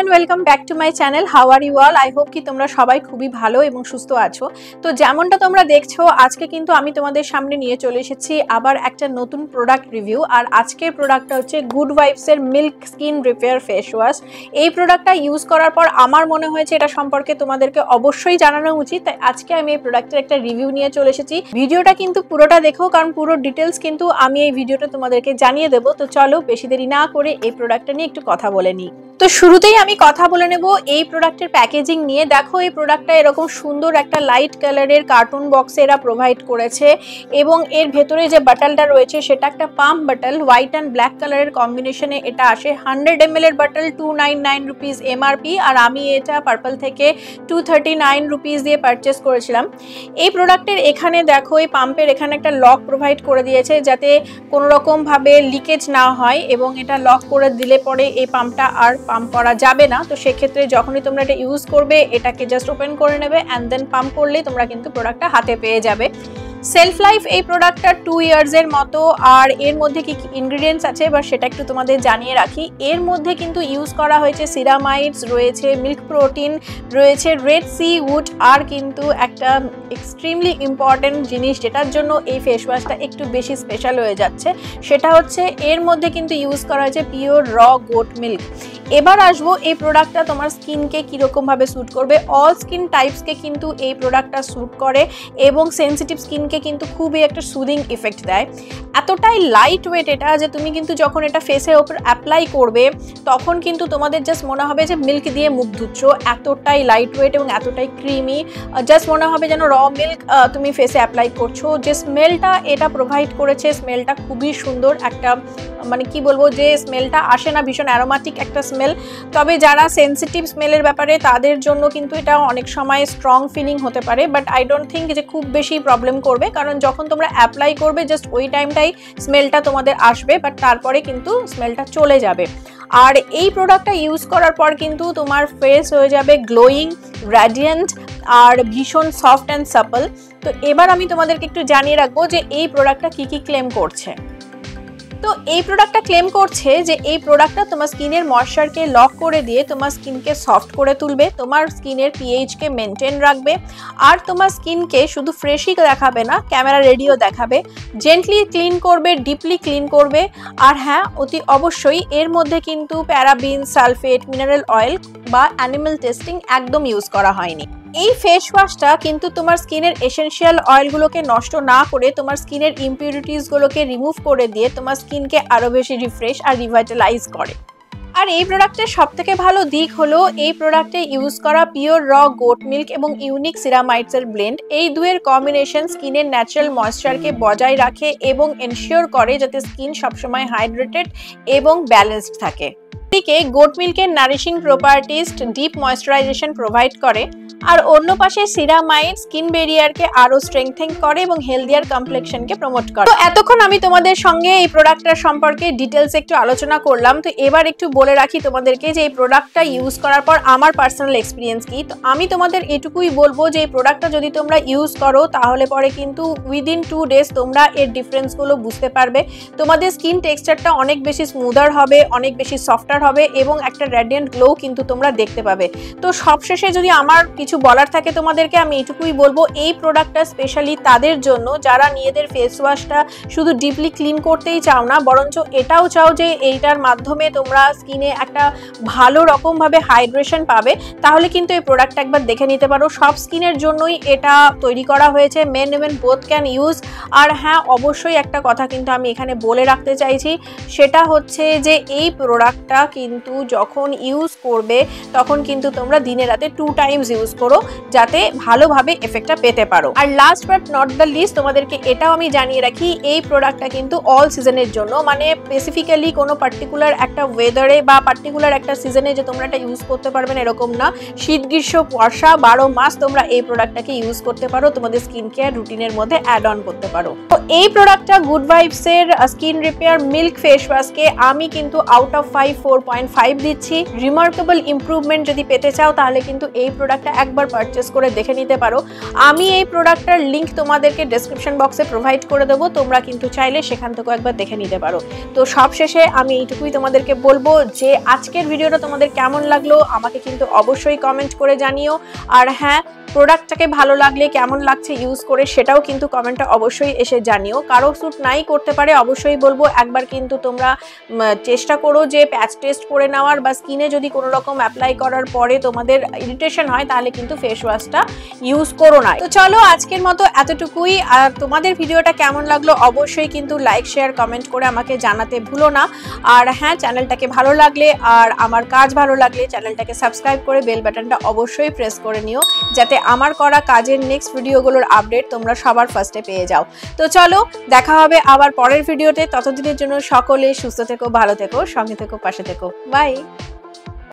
and welcome back to my channel. How are you all? I hope কি তোমরা সবাই খুবই ভালো এবং সুস্থ আছো। তো যেমনটা তোমরা দেখছো আজকে কিন্তু আমি তোমাদের সামনে নিয়ে চলে এসেছি আবার একটা নতুন প্রোডাক্ট রিভিউ। আর আজকের প্রোডাক্টটা হচ্ছে গুড ভাইবস এর milk skin repair face wash. এই প্রোডাক্টটা ইউজ করার পর আমার মনে হয়েছে এটা সম্পর্কে তোমাদেরকে অবশ্যই জানানো উচিত, তাই আজকে আমি এই প্রোডাক্টের একটা রিভিউ নিয়ে চলে এসেছি। ভিডিওটা কিন্তু পুরোটা দেখো, কারণ পুরো ডিটেলস কিন্তু আমি এই ভিডিওটা তোমাদেরকে জানিয়ে দেবো। তো চলো বেশি দেরি না করে এই প্রোডাক্টটা নিয়ে একটু কথা বলে নিই। তো শুরুতেই আমি কথা বলে নেব এই প্রোডাক্টের প্যাকেজিং নিয়ে। দেখো এই প্রোডাক্টটা এরকম সুন্দর একটা লাইট কালারের কার্টুন বক্সে এরা প্রোভাইড করেছে এবং এর ভেতরে যে বাটলটা রয়েছে সেটা একটা pump bottle, white and black কালারের কম্বিনেশনে এটা আসে। 100 ml এর বাটল 299 রুপিস এমআরপি, আর আমি এটা পার্পল থেকে 239 রুপিস দিয়ে পারচেস করেছিলাম। এই প্রোডাক্টের এখানে দেখো এই পাম্পের এখানে একটা লক প্রোভাইড করে দিয়েছে যাতে কোনো রকমভাবে লিকেজ না হয়, এবং এটা লক করে দিলে পরে এই পাম্পটা আর পাম্প করা যাবে না। তো সেক্ষেত্রে যখনই তোমরা এটা ইউজ করবে এটাকে জাস্ট ওপেন করে নেবে অ্যান্ড দেন পাম্প করলেই তোমরা কিন্তু প্রোডাক্টটা হাতে পেয়ে যাবে। সেলফ লাইফ এই প্রোডাক্টটা 2 ইয়ার্সের মতো। আর এর মধ্যে কি ইনগ্রিডিয়েন্টস আছে বা সেটা একটু তোমাদের জানিয়ে রাখি। এর মধ্যে কিন্তু ইউজ করা হয়েছে সিরামাইডস রয়েছে, মিল্ক প্রোটিন রয়েছে, রেড সি উড, আর কিন্তু একটা এক্সট্রিমলি ইম্পর্টেন্ট জিনিস যেটার জন্য এই ফেস ওয়াশটা একটু বেশি স্পেশাল হয়ে যাচ্ছে, সেটা হচ্ছে এর মধ্যে কিন্তু ইউজ করা হয়েছে পিওর র গোট মিল্ক। এবার আসবো এই প্রোডাক্টটা তোমার স্কিনকে কীরকমভাবে স্যুট করবে। অল স্কিন টাইপসকে কিন্তু এই প্রোডাক্টটা স্যুট করে এবং সেন্সিটিভ স্কিনকে কিন্তু খুবই একটা সুদিং ইফেক্ট দেয়। এতটাই লাইট ওয়েট এটা যে তুমি কিন্তু যখন এটা ফেসের ওপর অ্যাপ্লাই করবে তখন কিন্তু তোমাদের জাস্ট মনে হবে যে মিল্ক দিয়ে মুখ ধুচ্ছ। এতটাই লাইট ওয়েট এবং এতটাই ক্রিমি, জাস্ট মনে হবে যেন র মিল্ক তুমি ফেসে অ্যাপ্লাই করছো। যে স্মেলটা এটা প্রোভাইড করেছে স্মেলটা খুবই সুন্দর, একটা মানে কি বলবো যে স্মেলটা আসে না, ভীষণ অ্যারোমাটিক একটা স্মেল। তবে যারা সেন্সিটিভ স্মেলের ব্যাপারে তাদের জন্য কিন্তু এটা অনেক সময় স্ট্রং ফিলিং হতে পারে, বাট আই ডোন্ট থিঙ্ক যে খুব বেশি প্রবলেম করবে, কারণ যখন তোমরা অ্যাপ্লাই করবে জাস্ট ওই টাইমটাই স্মেলটা তোমাদের আসবে, বাট তারপরে কিন্তু স্মেলটা চলে যাবে। আর এই প্রোডাক্টটা ইউজ করার পর কিন্তু তোমার ফেস হয়ে যাবে গ্লোয়িং, র্যাডিয়েন্ট আর ভীষণ সফট অ্যান্ড সাপল। তো এবার আমি তোমাদেরকে একটু জানিয়ে রাখবো যে এই প্রোডাক্টটা কি কি ক্লেম করছে। তো এই প্রোডাক্টটা ক্লেম করছে যে এই প্রোডাক্টটা তোমার স্কিনের ময়েশ্চারকে লক করে দিয়ে তোমার স্কিনকে সফট করে তুলবে, তোমার স্কিনের পিএইচকে মেনটেন রাখবে, আর তোমার স্কিনকে শুধু ফ্রেশই দেখাবে না, ক্যামেরা রেডিও দেখাবে, জেন্টলি ক্লিন করবে, ডিপলি ক্লিন করবে। আর হ্যাঁ, অতি অবশ্যই এর মধ্যে কিন্তু প্যারাবিন, সালফেট, মিনারেল অয়েল বা অ্যানিমাল টেস্টিং একদম ইউজ করা হয়নি। এই ফেস ওয়াশটা কিন্তু তোমার স্কিনের এসেনশিয়াল অয়েলগুলোকে নষ্ট না করে তোমার স্কিনের ইমপিউরিটিসগুলোকে রিমুভ করে দিয়ে তোমার স্কিনকে আরও বেশি রিফ্রেশ আর রিভাইটালাইজ করে। আর এই প্রোডাক্টের সবথেকে ভালো দিক হলো এই প্রোডাক্টে ইউজ করা পিওর র গোট মিল্ক এবং ইউনিক সিরামাইডসের ব্লেন্ড। এই দুয়ের কম্বিনেশন স্কিনের ন্যাচারাল ময়েশ্চারকে বজায় রাখে এবং এনশিওর করে যাতে স্কিন সবসময় হাইড্রেটেড এবং ব্যালেন্সড থাকে। এদিকে গোট মিল্কের nourishing properties deep moisturisation provide করে, আর অন্য পাশে সিরামাইড স্কিন ব্যারিয়ারকে আরো স্ট্রেংথেন করে এবং হেলদিয়ার কমপ্লেক্সনকে প্রমোট করে। তো এতক্ষণ আমি তোমাদের সঙ্গে এই প্রোডাক্টটার সম্পর্কে ডিটেলস একটু আলোচনা করলাম। তো এবার একটু বলে রাখি তোমাদেরকে যে এই প্রোডাক্টটা ইউজ করার পর আমার পার্সোনাল এক্সপিরিয়েন্স কি। তো আমি তোমাদের এটুকুই বলবো যে এই প্রোডাক্টটা যদি তোমরা ইউজ করো তাহলে পরে কিন্তু উইদিন 2 ডেজ তোমরা এর ডিফারেন্সগুলো বুঝতে পারবে। তোমাদের স্কিন টেক্সচারটা অনেক বেশি স্মুদার হবে, অনেক বেশি সফটার হবে এবং একটা রেডিয়েন্ট গ্লো কিন্তু তোমরা দেখতে পাবে। তো সবশেষে যদি আমার কিছু বলার থাকে তোমাদেরকে, আমি এটুকুই বলবো এই প্রোডাক্টটা স্পেশালি তাদের জন্য যারা নিজেদের ফেস ওয়াশটা শুধু ডিপলি ক্লিন করতেই চাও না, বরঞ্চ এটাও চাও যে এইটার মাধ্যমে তোমরা স্কিনে একটা ভালো রকমভাবে হাইড্রেশন পাবে, তাহলে কিন্তু এই প্রোডাক্টটা একবার দেখে নিতে পারো। সব স্কিনের জন্যই এটা তৈরি করা হয়েছে, men women both can use. আর হ্যাঁ, অবশ্যই একটা কথা কিন্তু আমি এখানে বলে রাখতে চাইছি, সেটা হচ্ছে যে এই প্রোডাক্টটা কিন্তু যখন ইউজ করবে তখন কিন্তু তোমরা দিনে রাতে 2 টাইমস ইউজ করো যাতে ভালোভাবে এফেক্টটা পেতে পারো। আর last but not the least তোমাদেরকে এটাও আমি জানিয়ে রাখি, এই প্রোডাক্টটা কিন্তু অল সিজনের জন্য, মানে স্পেসিফিক্যালি কোনো পার্টিকুলার একটা ওয়েদারে বা পার্টিকুলার একটা সিজনে যে তোমরা এটা ইউজ করতে পারবে না এরকম না। শীত, গ্রীষ্ম, বর্ষা 12 মাস তোমরা এই প্রোডাক্টটাকে ইউজ করতে পারো, তোমাদের স্কিন কেয়ার রুটিনের মধ্যে অ্যাড অন করতে পারো। তো এই প্রোডাক্টটা গুড ভাইবস এর স্কিন রিপেয়ার মিল্ক ফেস ওয়াশকে আমি কিন্তু আউট অফ 5 4 4.5 দিচ্ছি। রিমার্কেবল ইমপ্রুভমেন্ট যদি পেতে চাও তাহলে কিন্তু এই প্রোডাক্টটা একবার পারচেস করে দেখে নিতে পারো। আমি এই প্রোডাক্টটার লিঙ্ক তোমাদেরকে ডেসক্রিপশন বক্সে প্রোভাইড করে দেবো, তোমরা কিন্তু চাইলে সেখান থেকেও একবার দেখে নিতে পারো। তো সবশেষে আমি এইটুকুই তোমাদেরকে বলবো যে আজকের ভিডিওটা তোমাদের কেমন লাগলো আমাকে কিন্তু অবশ্যই কমেন্ট করে জানিও। আর হ্যাঁ, প্রোডাক্টটাকে ভালো লাগলে কেমন লাগছে ইউজ করে সেটাও কিন্তু কমেন্টে অবশ্যই এসে জানিও। কারো স্যুট নাই করতে পারে, অবশ্যই বলবো একবার কিন্তু তোমরা চেষ্টা করো যে প্যাচ টেস্ট করে নেওয়ার, বা স্কিনে যদি কোনো রকম অ্যাপ্লাই করার পরে তোমাদের ইরিটেশন হয় তাহলে কিন্তু ফেস ওয়াশটা ইউজ করো না। তো চলো আজকের মতো এতটুকুই। আর তোমাদের ভিডিওটা কেমন লাগলো অবশ্যই কিন্তু লাইক শেয়ার কমেন্ট করে আমাকে জানাতে ভুলো না। আর হ্যাঁ, চ্যানেলটাকে ভালো লাগলে আর আমার কাজ ভালো লাগলে চ্যানেলটাকে সাবস্ক্রাইব করে বেল বাটনটা অবশ্যই প্রেস করে নিও, যাতে আমার করা কাজের নেক্সট ভিডিওগুলোর আপডেট তোমরা সবার ফার্স্টে পেয়ে যাও। তো চলো দেখা হবে আবার পরের ভিডিওতে। ততদিনের জন্য সকলে সুস্থ থেকো, ভালো থেকো, সঙ্গে থেকো, পাশে থেকো। বাই।